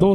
2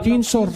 300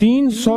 300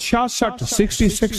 66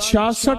66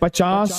50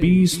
20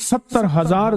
70,000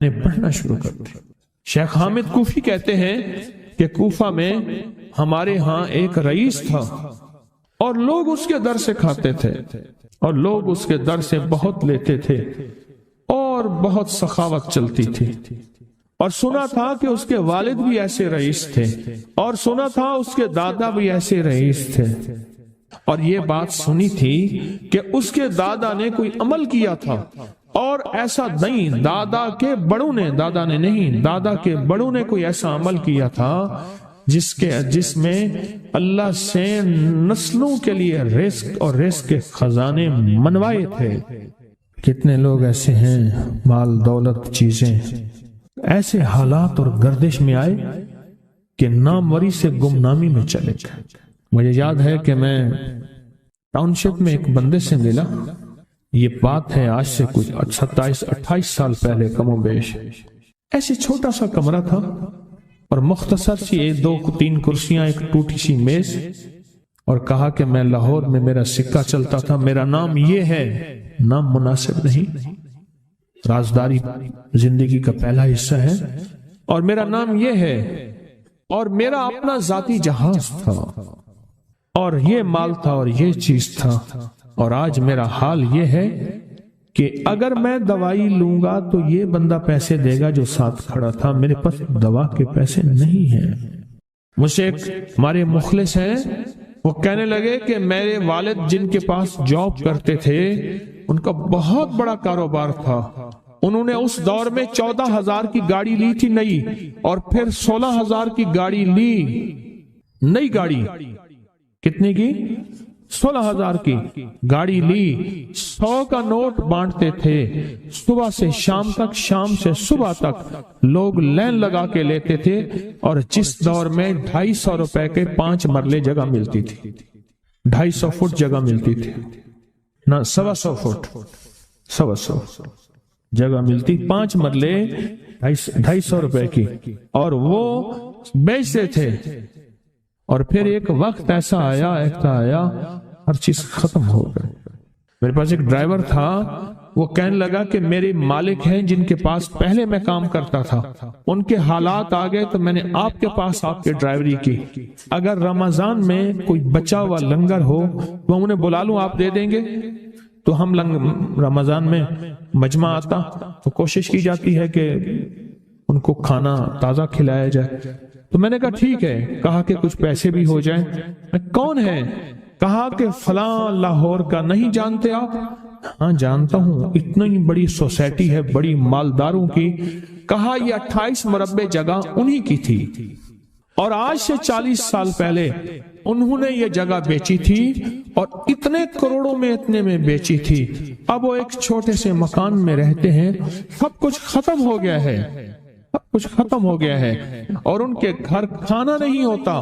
نے پڑھنا شروع کر دی۔ شیخ حامد کوفی کہتے ہیں کہ کوفہ میں ہمارے ہاں ایک رئیس تھا اور لوگ اس کے در سے کھاتے تھے اور لوگ اس کے در سے بہت لیتے تھے اور بہت سخاوت چلتی تھی، اور سنا تھا کہ اس کے والد بھی ایسے رئیس تھے اور سنا تھا اس کے دادا بھی ایسے رئیس تھے، اور یہ بات سنی تھی کہ اس کے دادا نے کوئی عمل کیا تھا، اور ایسا نہیں، دادا کے بڑوں نے کوئی ایسا عمل کیا تھا جس میں اللہ سے نسلوں کے لیے رزق اور رزق کے خزانے منوائے تھے۔ کتنے لوگ ایسے ہیں، مال دولت چیزیں ایسے حالات اور گردش میں آئے کہ ناموری سے گمنامی میں چلے گئے۔ مجھے یاد ہے کہ میں ٹاؤن شپ میں ایک بندے سے ملا، یہ بات ہے آج سے کچھ 27-28 سال پہلے کم و بیش۔ ایسے چھوٹا سا کمرہ تھا اور مختصر سی 2-3 کرسیاں، ایک ٹوٹی سی میز، اور کہا کہ میں لاہور میں میرا سکہ چلتا تھا، میرا نام یہ ہے، نام مناسب نہیں، رازداری زندگی کا پہلا حصہ ہے، اور میرا نام یہ ہے، اور میرا اپنا ذاتی جہاز تھا، اور یہ مال تھا اور یہ چیز تھا، اور آج میرا حال یہ ہے کہ اگر میں دوائی لوں گا تو یہ بندہ پیسے دے گا جو ساتھ کھڑا تھا، میرے پاس دوا کے پیسے نہیں ہیں۔ مجھ سے ایک ہمارے مخلص ہیں، وہ کہنے لگے کہ میرے والد جن کے پاس جاب کرتے تھے ان کا بہت بڑا کاروبار تھا، انہوں نے اس دور میں 14,000 کی گاڑی لی تھی نئی، اور پھر 16,000 کی گاڑی لی، نئی گاڑی، کتنے کی؟ 16,000 کی گاڑی لی، 100 کا نوٹ بانٹتے تھے، صبح سے شام تک، شام سے صبح تک لوگ لین لگا کے لیتے تھے، اور جس دور میں 250 روپے کے 5 مرلے جگہ ملتی تھی، 250 فٹ جگہ ملتی تھی، نہ 125 فٹ، 125 جگہ ملتی، 5 مرلے 250 روپے کی، اور وہ بیچتے تھے۔ اور پھر ایک وقت ایسا آیا ہر چیز ختم ہو گئی۔ میرے پاس ایک ڈرائیور تھا، وہ کہنے لگا کہ میرے مالک ہیں جن کے پاس پہلے میں کام کرتا تھا، ان کے حالات آ گئے تو میں نے آپ کے پاس آپ کے ڈرائیوری کی، اگر رمضان میں کوئی بچا ہوا لنگر ہو وہ انہیں بلا لوں، آپ دے دیں گے؟ تو ہم رمضان میں مجمع آتا تو کوشش کی جاتی ہے کہ ان کو کھانا تازہ کھلایا جائے، تو میں نے کہا ٹھیک ہے، کہا کہ کچھ پیسے بھی ہو جائیں۔ میں کون ہے؟ کہا کہ فلاں لاہور کا، نہیں جانتے آپ؟ ہاں جانتا ہوں، اتنی بڑی سوسائٹی ہے، بڑی مالداروں کی۔ کہا یہ 28 مربع جگہ انہی کی تھی، اور آج سے 40 سال پہلے انہوں نے یہ جگہ بیچی تھی، اور اتنے کروڑوں میں اتنے میں بیچی تھی، اب وہ ایک چھوٹے سے مکان میں رہتے ہیں، سب کچھ ختم ہو گیا ہے، سب کچھ ختم ہو گیا ہے، اور ان کے گھر کھانا نہیں ہوتا،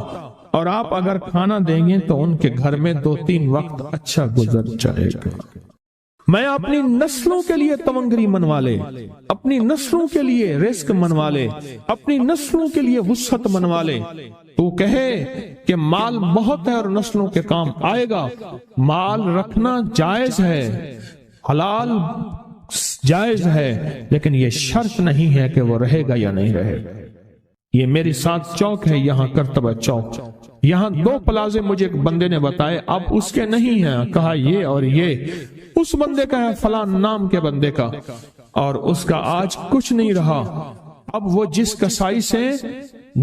اور آپ اگر کھانا دیں گے تو ان کے گھر میں 2-3 وقت اچھا گزر جائے گا۔ میں اپنی نسلوں کے لیے تونگری منوا لے، اپنی نسلوں کے لیے رزق منوا لے، اپنی نسلوں کے لیے وسعت منوا لے۔ تو کہے کہ مال بہت ہے اور نسلوں کے کام آئے گا، مال رکھنا جائز ہے، حلال جائز ہے، لیکن یہ شرط نہیں ہے کہ وہ رہے گا یا نہیں رہے گا۔ یہ میری ساتھ چوک ہے، یہاں کرتبہ چوک، یہاں 2 پلازے مجھے ایک بندے نے بتائے، اب اس کے نہیں ہیں، کہا یہ اور یہ اس بندے کا ہے، فلاں نام کے بندے کا، اور اس کا آج کچھ نہیں رہا۔ اب وہ جس کسائی سے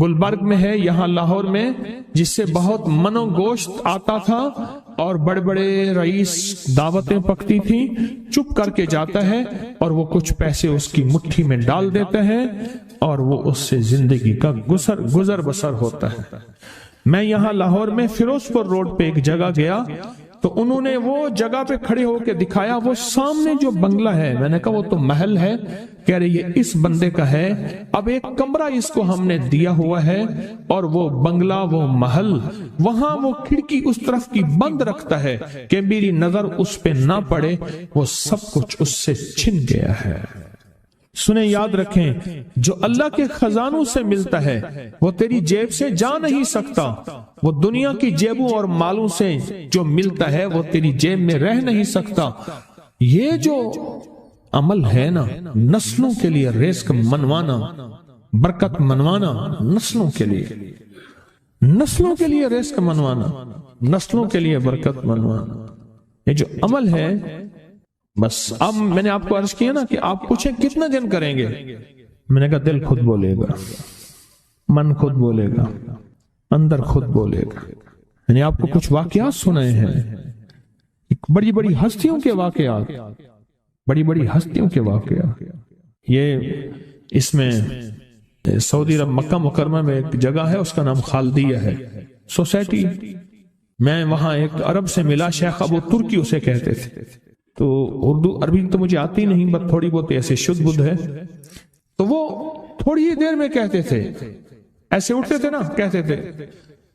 گلبرگ میں ہے، یہاں لاہور میں، جس سے بہت من و گوشت آتا تھا اور بڑے بڑے رئیس دعوتیں پکتی تھیں، چپ کر کے جاتا ہے اور وہ کچھ پیسے اس کی مٹھی میں ڈال دیتے ہیں اور وہ اس سے زندگی کا گزر بسر ہوتا ہے۔ میں یہاں لاہور میں فیروز پور روڈ پہ ایک جگہ گیا تو انہوں نے وہ جگہ پہ کھڑے ہو کے دکھایا، وہ سامنے جو بنگلہ ہے، میں نے کہا وہ تو محل ہے، کہہ رہے یہ اس بندے کا ہے، اب ایک کمرہ اس کو ہم نے دیا ہوا ہے، اور وہ بنگلہ، وہ محل، وہاں وہ کھڑکی اس طرف کی بند رکھتا ہے کہ میری نظر اس پہ نہ پڑے، وہ سب کچھ اس سے چھن گیا ہے۔ سنیں، یاد رکھیں، جو اللہ کے خزانوں سے ملتا ہے وہ تیری جیب سے جا نہیں سکتا، وہ دنیا کی جیبوں اور مالوں سے جو ملتا ہے وہ تیری جیب میں رہ نہیں سکتا۔ یہ جو عمل ہے نا نسلوں کے لیے رزق منوانا، برکت منوانا، نسلوں کے لیے رزق منوانا، نسلوں کے لیے برکت منوانا، یہ جو عمل ہے بس. اب میں نے آپ کو عرض کیا نا کہ آپ پوچھیں کتنے دن کریں گے، میں نے کہا دل خود بولے گا، من خود بولے گا، اندر خود بولے گا. میں نے آپ کو کچھ واقعات سنائے ہیں، بڑی بڑی ہستیوں کے واقعات، بڑی بڑی ہستیوں کے واقعات. یہ اس میں سعودی عرب مکہ مکرمہ میں ایک جگہ ہے، اس کا نام خالدیہ ہے سوسائٹی. میں وہاں ایک عرب سے ملا، شیخ ابو ترکی اسے کہتے تھے. تو اردو عربی تو مجھے آتی نہیں، بس تھوڑی بہت ایسے شدھ بدھ ہے. تو وہ تھوڑی ہی دیر میں کہتے تھے، ایسے اٹھتے تھے نا، کہتے تھے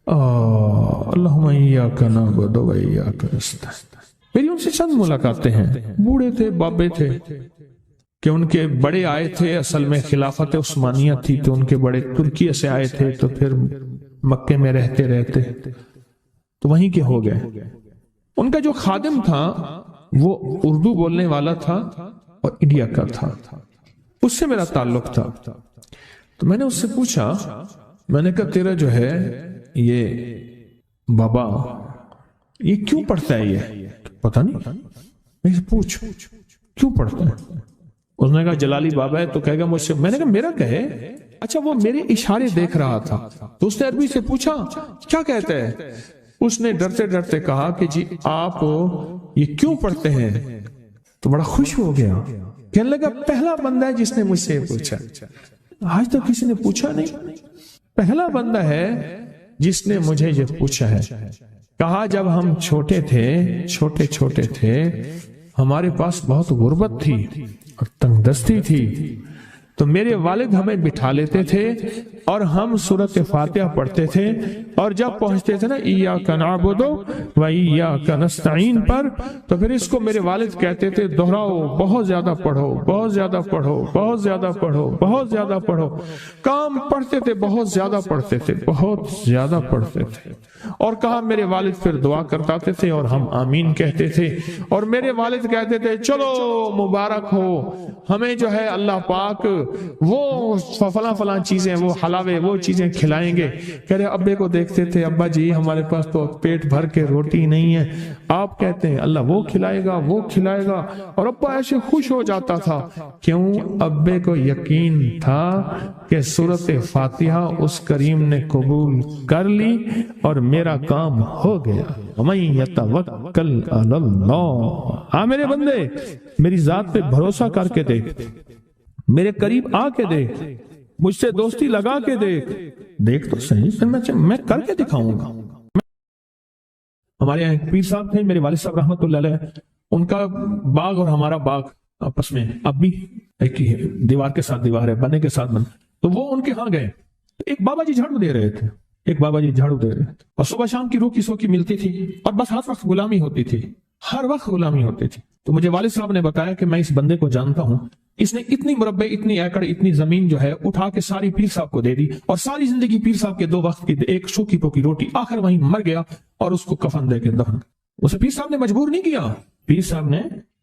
اللہم ایاک نعبد و ایاک نستعین. میری ان سے چند ملاقاتیں ہیں. بوڑھے تھے، بابے تھے، کہ ان کے بڑے آئے تھے، اصل میں خلافت عثمانیہ تھی تو ان کے بڑے ترکیہ سے آئے تھے، تو پھر مکے میں رہتے رہتے تو وہیں کے ہو گئے. ان کا جو خادم تھا وہ اردو بولنے والا تھا اور انڈیا کا تھا، اس سے میرا تعلق تھا. تو میں نے اس سے پوچھا، میں نے کہا تیرا جو ہے یہ بابا یہ کیوں پڑھتا ہے؟ یہ پتہ نہیں، میں سے پوچھ کیوں پڑھتا ہے؟ اس نے کہا جلالی بابا ہے تو کہے گا مجھ سے. میں نے کہا میرا کہے. اچھا وہ میرے اشارے دیکھ رہا تھا، تو اس نے عربی سے پوچھا کیا کہتا ہے؟ اس نے ڈرتے ڈرتے کہا کہ جی آپ یہ کیوں پڑھتے ہیں؟ تو بڑا خوش ہو گیا، کہنے لگا پہلا بندہ ہے جس نے مجھ سے پوچھا، آج تک کسی نے پوچھا نہیں، پہلا بندہ ہے جس نے مجھے یہ پوچھا ہے. کہا جب ہم چھوٹے تھے ہمارے پاس بہت غربت تھی اور تنگ دستی تھی، تو میرے والد ہمیں بٹھا لیتے تھے اور ہم سورۃ فاتحہ پڑھتے تھے، اور جب پہنچتے تھے نا ایاک نعبد و ایاک نستعین پر، تو پھر اس کو میرے والد کہتے تھے دہراؤ، بہت زیادہ پڑھو، بہت زیادہ پڑھو، بہت زیادہ پڑھو، بہت زیادہ پڑھو. کام پڑھتے تھے، بہت زیادہ پڑھتے تھے، بہت زیادہ پڑھتے تھے. اور کہا میرے والد پھر دعا کرتاتے تھے اور ہم آمین کہتے تھے، اور میرے والد کہتے تھے چلو مبارک ہو، ہمیں جو ہے اللہ پاک وہ فلاں چیزیں، وہ حلاوے، وہ چیزیں کھلائیں گے. کہہ رہے ابے کو دیکھتے تھے، ابا جی ہمارے پاس تو پیٹ بھر کے روٹی نہیں ہے، آپ کہتے ہیں اللہ وہ کھلائے گا، وہ کھلائے گا. اور ابا ایسے خوش ہو جاتا تھا. کیوں؟ ابے کو یقین تھا کہ سورۃ فاتحہ اس کریم نے قبول کر لی اور میرا کام ہو گیا. وَمَن يَتَوَكَّلْ عَلَى اللَّهِ. ہاں میرے بندے، میری ذات پہ بھروسہ کر کے دیکھ، میرے قریب آ کے دیکھ، مجھ سے دوستی لگا کے دیکھ تو صحیح، پھر میں کر کے دکھاؤں گا. ہمارے یہاں ایک پیر صاحب تھے، میرے والد صاحب رحمۃ اللہ علیہ، ان کا باغ اور ہمارا باغ آپس میں اب بھی ایک ہی ہے، دیوار کے ساتھ دیوار ہے، بنے کے ساتھ بن. تو وہ ان کے ہاں گئے، ایک بابا جی جھاڑو دے رہے تھے، اور صبح شام کی روکی سوکی ملتی تھی، اور بس ہر وقت غلامی ہوتی تھی، ہر وقت غلامی ہوتی تھی. تو مجھے والد صاحب نے بتایا کہ میں اس بندے کو جانتا ہوں، اس نے اتنی مربع، اتنی ایکڑ، اتنی زمین جو ہے اٹھا کے ساری پیر صاحب کو دے دی، اور ساری زندگی پیر صاحب کے 2 وقت کی ایک سوکھی پوکی روٹی، آخر وہیں مر گیا اور اس کو کفن دے کے دفن. اسے پیر صاحب نے مجبور نہیں کیا، پیر صاحب نے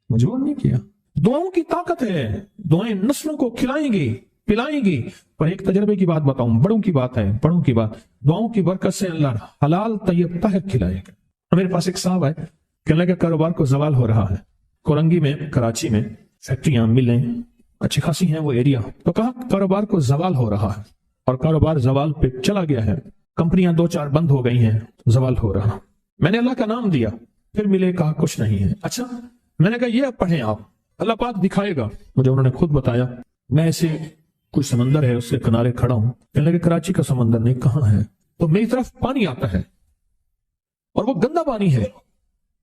مجبور نہیں کیا. دعاؤں کی طاقت ہے، دعائیں نسلوں کو کھلائیں گی، پلائیں گی. پر ایک تجربے کی بات بتاؤں، بڑوں کی بات ہے، بڑوں کی بات، دعاؤں کی برکت سے اللہ حلال طیب طاہر کھلائے گا. میرے پاس ایک صاحب ہے، کہنے لگا کاروبار کو زوال ہو رہا ہے، کورنگی میں، کراچی میں فیکٹریاں، ملیں اچھی خاصی ہیں وہ ایریا. تو کہا کاروبار کو زوال ہو رہا ہے، اور کاروبار زوال پہ چلا گیا ہے، کمپنیاں 2-4 بند ہو گئی ہیں، زوال ہو رہا. میں نے اللہ کا نام دیا، پھر ملے، کہا کچھ نہیں ہے. اچھا، میں نے کہا یہ اب پڑھیں آپ، اللہ پاک دکھائے گا. مجھے انہوں نے خود بتایا، میں ایسے کوئی سمندر ہے اس کے کنارے کھڑا ہوں، کہنے لگے کراچی کا سمندر نہیں، کہاں ہے؟ تو میری طرف پانی آتا ہے اور وہ گندا پانی ہے،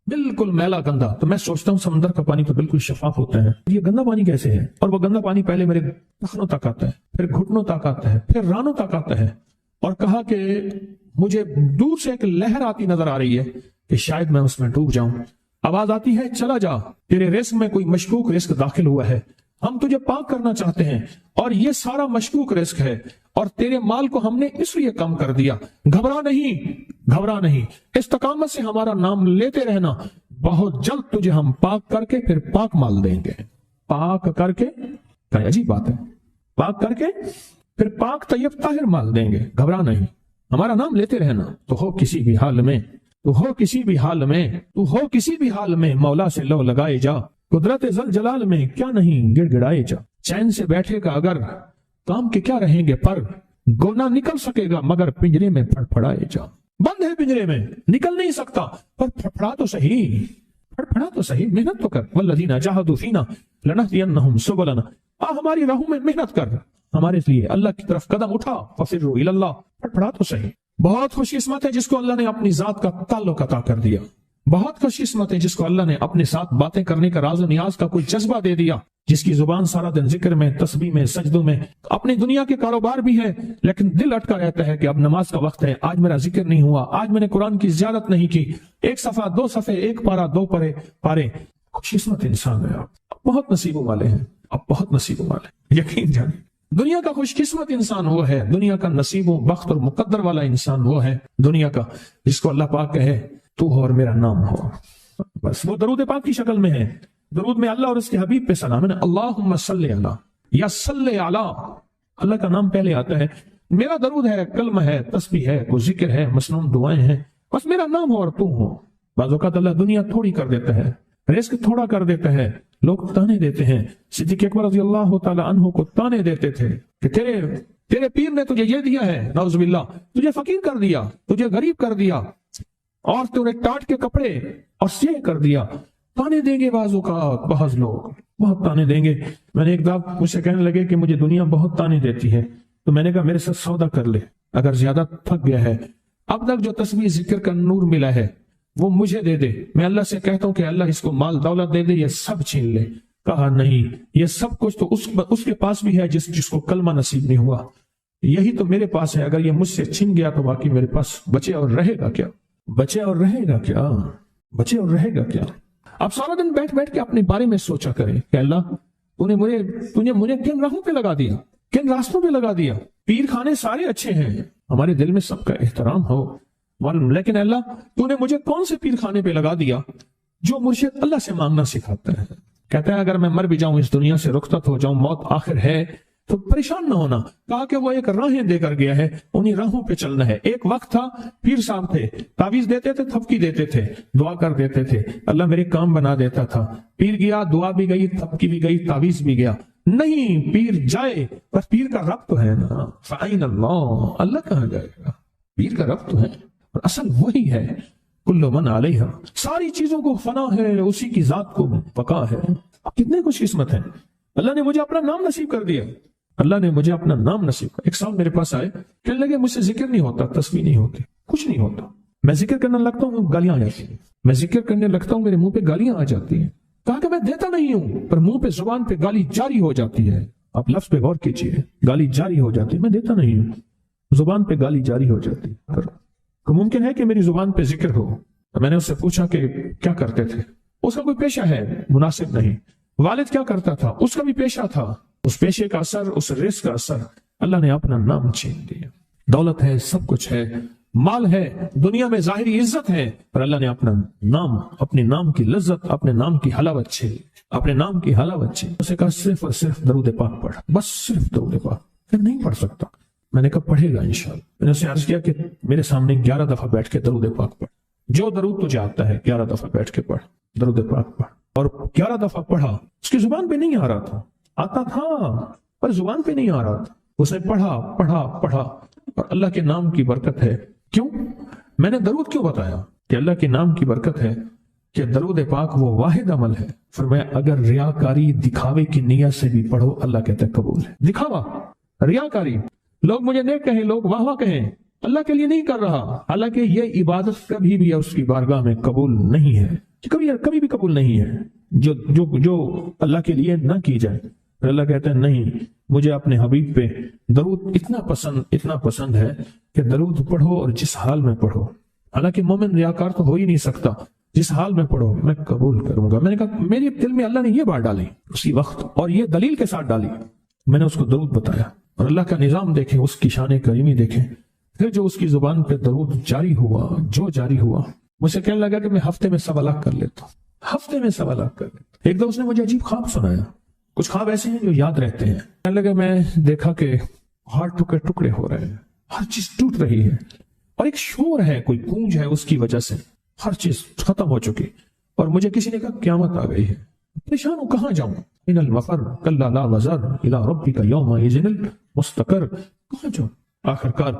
بالکل میلا گندا. تو میں سوچتا ہوں سمندر کا پانی تو بالکل شفاف ہوتا ہے، یہ گندا پانی کیسے ہے؟ اور وہ گندا پانی پہلے میرے ٹخنوں تک آتا ہے، پھر گھٹنوں تک آتا ہے، پھر رانوں تک آتا ہے. اور کہا کہ مجھے دور سے ایک لہر آتی نظر آ رہی ہے کہ شاید میں اس میں ڈوب جاؤں. آواز آتی ہے چلا جا، تیرے رزق میں کوئی مشکوک رزق داخل ہوا ہے، ہم تجھے پاک کرنا چاہتے ہیں، اور یہ سارا مشکوک رزق ہے، اور تیرے مال کو ہم نے اس لیے کم کر دیا. گھبرا نہیں، استقامت سے ہمارا نام لیتے رہنا، بہت جلد تجھے ہم پاک کر کے پھر پاک مال دیں گے. پاک کر کے، کیا عجیب بات ہے، پاک کر کے پھر پاک طیب طاہر مال دیں گے، گھبرا نہیں، ہمارا نام لیتے رہنا، تو ہو کسی بھی حال میں، تو ہو کسی بھی حال میں، تو ہو کسی بھی حال میں، مولا سے لو لگائے جا، قدرت ذل جلال میں کیا نہیں گڑ گڑائے جا، چین سے بیٹھے گا اگر کام کے کیا رہیں گے پر، گونا نکل سکے گا مگر پنجرے میں پھڑ پھڑائے جا، بند ہے پنجرے میں نکل نہیں سکتا، پر پھڑا تو صحیح، پھڑا تو صحیح، محنت تو کر، والذین جاہدوا فینا لنہدینہم سبلنا، ہماری راہوں میں محنت کر، ہمارے لیے اللہ کی طرف قدم اٹھا، ففروا الی اللہ، پھڑا تو صحیح۔ بہت خوش قسمت ہے جس کو اللہ نے اپنی ذات کا تعلق عطا کر دیا، بہت خوش قسمت ہے جس کو اللہ نے اپنے ساتھ باتیں کرنے کا راز و نیاز کا کوئی جذبہ دے دیا، جس کی زبان سارا دن ذکر میں، تسبیح میں، سجدوں میں، اپنی دنیا کے کاروبار بھی ہے لیکن دل اٹکا رہتا ہے کہ اب نماز کا وقت ہے، آج میرا ذکر نہیں ہوا، آج میں نے قرآن کی زیارت نہیں کی، ایک صفحہ، دو صفحے، ایک پارہ، دو پارے، خوش قسمت انسان ہے آپ، بہت نصیبوں والے ہیں آپ، بہت نصیبوں والے، یقین جانیں دنیا کا خوش قسمت انسان وہ ہے، دنیا کا نصیب و بخت اور مقدر والا انسان وہ ہے دنیا کا جس کو اللہ پاک کہے تو ہو اور میرا نام ہو، بس وہ درود پاک کی شکل میں ہے، درود میں اللہ اور اس کے حبیب پہ سلام ہے، اللہم صلی علی یا صلی علی، اللہ کا نام پہلے آتا ہے، میرا درود ہے، کلمہ ہے، تسبیح ہے، کوئی ذکر ہے، مسنون دعائیں ہیں، بس میرا نام ہو اور تو ہو۔ بعض اوقات اللہ دنیا تھوڑی کر دیتا ہے، رزق تھوڑا کر دیتا ہے، لوگ تانے دیتے ہیں، صدیق اکبر رضی اللہ تعالی عنہ کو تانے دیتے تھے کہ تیرے پیر نے تجھے یہ دیا ہے، نعوذ باللہ، تجھے فقیر کر دیا، تجھے غریب کر دیا، اور تجھے ٹاٹ کے کپڑے اور سیہ کر دیا، تانے دیں گے بعض اوقات، بعض لوگ بہت تانے دیں گے۔ میں نے ایک دفعہ مجھ سے کہنے لگے کہ مجھے دنیا بہت تانے دیتی ہے، تو میں نے کہا میرے ساتھ سودا کر لے، اگر زیادہ تھک گیا ہے، اب تک جو تسبیح ذکر کا نور ملا ہے وہ مجھے دے دے، میں اللہ سے کہتا ہوں کہ اللہ اس کو مال دولت دے دے، یہ سب چھین لے۔ کہا نہیں، یہ سب کچھ تو اس کے پاس بھی ہے جس کو کلمہ نصیب نہیں ہوا، یہی تو میرے پاس ہے، اگر یہ مجھ سے چھن گیا تو باقی میرے پاس بچے اور رہے گا کیا، بچے اور رہے گا کیا، بچے اور رہے گا کیا۔ اب سارا دن بیٹھ کے اپنے بارے میں سوچا کریں کہ اللہ تو نے مجھے کن راہوں پہ لگا دیا، کن راستوں پہ لگا دیا، پیر خانے سارے اچھے ہیں، ہمارے دل میں سب کا احترام ہو، لیکن اللہ تو نے مجھے کون سے پیر خانے پہ لگا دیا جو مرشد اللہ سے مانگنا سکھاتا ہے، کہتا ہے اگر میں مر بھی جاؤں، اس دنیا سے رخصت ہو جاؤں، موت آخر ہے تو پریشان نہ ہونا، کہا کہ وہ ایک راہیں دے کر گیا ہے، انہی راہوں پہ چلنا ہے۔ ایک وقت تھا پیر صاحب تھے، تعویذ دیتے تھے، تھپکی دیتے تھے، دعا کر دیتے تھے، اللہ میرے کام بنا دیتا تھا، پیر گیا، دعا بھی گئی، تھپکی بھی گئی، تعویذ بھی گیا، نہیں، پیر جائے پر پیر کا رب تو ہے نا، فَأَيْنَ اللَّهُ، اللہ کہاں جائے گا، پیر کا رب تو ہے، اور اصل وہی ہے، کل من علیہا، ساری چیزوں کو فنا ہے، اسی کی ذات کو بقا ہے۔ کتنے خوش قسمت ہیں، اللہ نے مجھے اپنا نام نصیب کر دیا، اللہ نے مجھے اپنا نام نصیب کر۔ ایک صاحب میرے پاس آئے، کہنے لگے مجھ سے ذکر نہیں ہوتا، تسبیح نہیں ہوتی، کچھ نہیں ہوتا، میں ذکر کرنے لگتا ہوں گالیاں آ جاتی ہیں، میں ذکر کرنے لگتا ہوں میرے منہ پہ گالیاں آ جاتی ہیں۔ کہا کہ میں دیتا نہیں ہوں، پر منہ پہ زبان پہ گالی جاری ہو جاتی ہے، آپ لفظ پہ غور کیجئے، گالی جاری ہو جاتی ہے، میں دیتا نہیں ہوں، زبان پہ گالی جاری ہو جاتی ہے، تو ممکن ہے کہ میری زبان پہ ذکر ہو۔ میں نے اس سے پوچھا کہ کیا کرتے تھے، اس کا کوئی پیشہ ہے مناسب نہیں، والد کیا کرتا تھا، اس کا بھی پیشہ تھا، اس پیشے کا اثر، اس رزق کا اثر، اللہ نے اپنا نام چھین دیا۔ دولت ہے، سب کچھ ہے، مال ہے، دنیا میں ظاہری عزت ہے، پر اللہ نے اپنا نام، اپنے نام کی لذت، اپنے نام کی حلاوت چھین، اپنے نام کی حلاوت چھین۔ اسے کہا صرف اور صرف درود پاک پڑھ، بس صرف درود پاک۔ پھر نہیں پڑھ سکتا، میں نے کہا پڑھے گا انشاءاللہ۔ میں نے اسے عرض کیا کہ میرے سامنے 11 دفعہ بیٹھ کے درود پاک پڑھ، جو درود تجھے آتا ہے 11 دفعہ بیٹھ کے پڑھ، درود پاک پڑھ۔ اور 11 دفعہ پڑھا، اس کی زبان پہ نہیں آ رہا تھا، آتا تھا پر زبان پہ نہیں آ رہا تھا، اس نے پڑھا پڑھا پڑھا، اور اللہ کے نام کی برکت ہے۔ کیوں میں نے درود کیوں بتایا کہ اللہ کے نام کی برکت ہے کہ درود پاک وہ واحد عمل ہے، فرمایا اگر ریاکاری، دکھاوے کی نیت سے بھی پڑھو، اللہ کہتا ہے قبول ہے۔ دکھاوا، ریاکاری، لوگ مجھے نیک کہیں، لوگ واہ واہ کہیں، اللہ کے لیے نہیں کر رہا، حالانکہ یہ عبادت کبھی بھی اس کی بارگاہ میں قبول نہیں ہے، کبھی بھی قبول نہیں ہے جو اللہ کے لیے نہ کی جائے۔ پھر اللہ کہتا ہے نہیں، مجھے اپنے حبیب پہ درود اتنا پسند ہے کہ درود پڑھو اور جس حال میں پڑھو، حالانکہ مومن ریاکار تو ہو ہی نہیں سکتا، جس حال میں پڑھو میں قبول کروں گا۔ میں نے کہا میرے دل میں اللہ نے یہ بات ڈالی اسی وقت، اور یہ دلیل کے ساتھ ڈالی، میں نے اس کو درود بتایا، اور اللہ کا نظام دیکھیں، اس کی شان کریمی دیکھیں۔ پھر جو اس کی زبان پہ درود جاری ہوا، مجھے کہنے لگا کہ میں ہفتے میں 1.25 لاکھ کر لیتا ہوں، ہفتے میں 1.25 لاکھ کر لیتا ہوں۔ ایک دو اس نے مجھے عجیب خواب سنایا، کچھ خواب ایسے ہیں جو یاد رہتے ہیں. کہنے لگے میں دیکھا کہ پہاڑ ٹکڑے ٹکڑے ہو رہے ہیں، ہر چیز ٹوٹ رہی ہے، اور ایک شور ہے، کوئی گونج ہے، اس کی وجہ سے ہر چیز ختم ہو چکی. اور مجھے کسی نے کہا قیامت آ گئی ہے. پریشان ہوں، کہاں جاؤں؟ ان المفر کلا لا وزر الى ربک یومئذ المستقر. کہاں جاؤں؟ آخر کار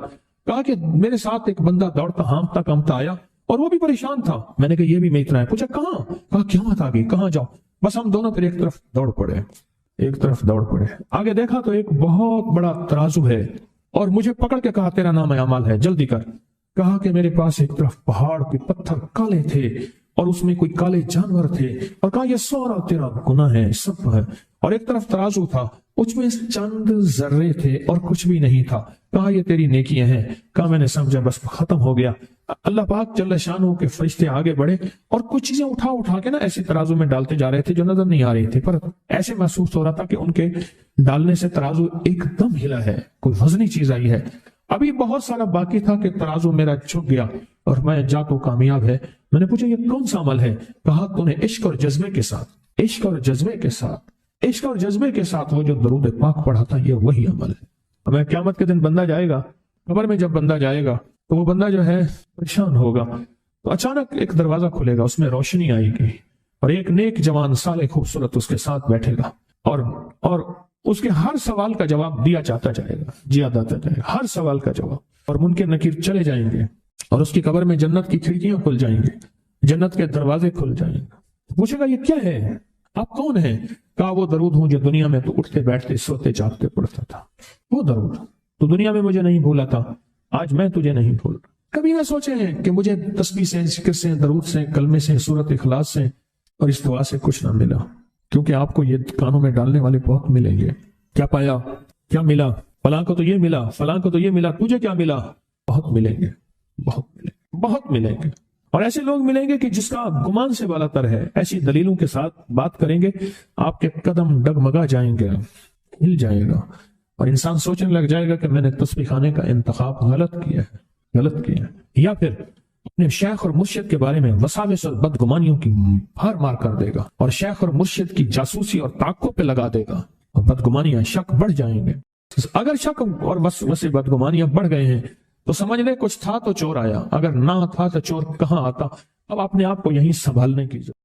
کہا کہ میرے ساتھ ایک بندہ دوڑتا ہامتا کامتا آیا اور وہ بھی پریشان تھا. میں نے کہا یہ بھی میں اتنا ہے. پوچھا کہاں؟ کہا قیامت آ گئی، کہاں جاؤں؟ بس ہم دونوں پھر ایک طرف دوڑ پڑے. آگے دیکھا تو ایک بہت بڑا ترازو ہے اور مجھے پکڑ کے کہا تیرا نام اعمال ہے، جلدی کر. کہا کہ میرے پاس ایک طرف پہاڑ کے پتھر کالے تھے اور اس میں کوئی کالے جانور تھے، اور کہا یہ سارا تیرا گناہ ہے، سب ہے. اور ایک طرف ترازو تھا، اس میں چند ذرے تھے اور کچھ بھی نہیں تھا. کہا یہ تیری نیکیاں ہیں. کہا میں نے سمجھا، بس ختم ہو گیا. اللہ پاک جل شانہ کے فرشتے آگے بڑھے اور کچھ چیزیں اٹھا کے نا ایسے ترازو میں ڈالتے جا رہے تھے جو نظر نہیں آ رہی تھی، پر ایسے محسوس ہو رہا تھا کہ ان کے ڈالنے سے ترازو ایک دم ہلا ہے، کوئی وزنی چیز آئی ہے. ابھی بہت سارا باقی تھا کہ ترازو میرا جھک گیا اور میں جا تو کامیاب ہے. میں نے پوچھا یہ کون سا عمل ہے؟ کہا تو نے عشق اور جذبے کے ساتھ وہ جو درود پاک پڑھا تھا، یہ وہی عمل ہے. ہمیں قیامت کے دن بندہ جائے گا قبر میں، جب بندہ جائے گا تو وہ بندہ جو ہے پریشان ہوگا. تو اچانک ایک دروازہ کھلے گا، اس میں روشنی آئے گی اور ایک نیک جوان صالح خوبصورت اس کے ساتھ بیٹھے گا اور اس کے ہر سوال کا جواب دیا جاتا جائے گا، ہر سوال کا جواب. اور منکر نکیر چلے جائیں گے اور اس کی قبر میں جنت کی کھڑکیاں کھل جائیں گے، جنت کے دروازے کھل جائیں گے. پوچھے گا یہ کیا ہے، آپ کون ہیں؟ کہا وہ درود ہوں جو دنیا میں تو اٹھتے بیٹھتے سوتے جاگتے پڑھتا تھا. وہ درود تو دنیا میں مجھے نہیں بھولا تھا، آج میں تجھے نہیں بھول. کبھی نہ سوچے ہیں کہ مجھے تسبیح سے، ذکر سے، درود سے، کلمے سے، سورت اخلاص سے اور اس دعا سے کچھ نہ ملا، کیونکہ آپ کو یہ کانوں میں ڈالنے والے بہت ملیں گے. کیا پایا، کیا ملا؟ فلاں کو تو یہ ملا، فلاں کو تو یہ ملا، تجھے کیا ملا؟ بہت ملیں گے. اور ایسے لوگ ملیں گے کہ جس کا گمان سے بالا تر ہے. ایسی دلیلوں کے ساتھ بات کریں گے، آپ کے قدم ڈگمگا جائیں گے، ہل جائے گا، اور انسان سوچنے لگ جائے گا کہ میں نے تسبیح خانے کا انتخاب غلط کیا ہے. یا پھر اپنے شیخ اور مرشد کے بارے میں وساوس اور بدگمانیوں کی بھار مار کر دے گا اور شیخ اور مرشد کی جاسوسی اور تعقب پہ لگا دے گا اور بدگمانیاں، شک بڑھ جائیں گے. اگر شک اور وسوسے بدگمانیاں بڑھ گئے ہیں تو سمجھ لے کچھ تھا تو چور آیا، اگر نہ تھا تو چور کہاں آتا. اب اپنے آپ کو یہیں سنبھالنے کی ضرورت